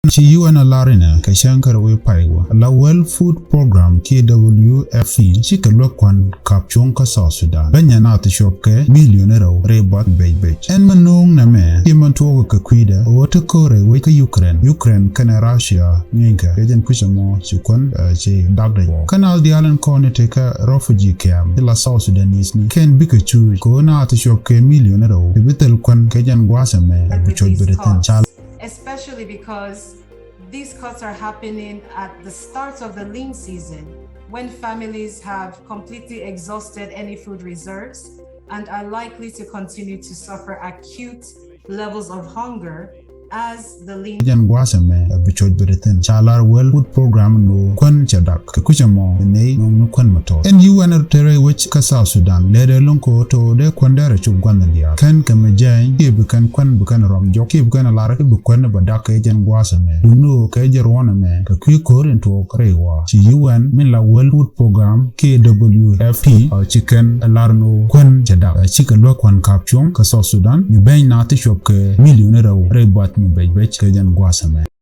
Chi UN alarina ka shankar we paiwa la World Food Program WFP chi ka lokwan kapchong ka South Sudan banya na ta shop ke millionaire rebot bebe en manung na me kiman to ka kwida wata kore we ka Ukraine kana Russia nyinga ejen kuchamo chukon che dagda kanal di alan kone te ka refugee camp la South Sudanese ni ken bikachu ko na ta shop ke millionaire bitel kwan kejan gwasa me buchod beretan chala. Especially because these cuts are happening at the start of the lean season, when families have completely exhausted any food reserves and are likely to continue to suffer acute levels of hunger as the lean bichoj beretin chalar World Food Program no kwan chadak kuchamo ne no kwan mato en UN tere which ka South Sudan lede lonko to de kwandere chugwan ndia kan kamajay ke bukan kwan bukan rom jok ke bukan lara ke bukan badak ejen gwasame duno ke jerwana me ka kwi korin to krewa chi UN min la World Food Program WFP chicken alarno kwan chadak chicken lo kwan kapchong ka South Sudan ni ben na tishop ke millionaire rebat mi bej kejan gwasame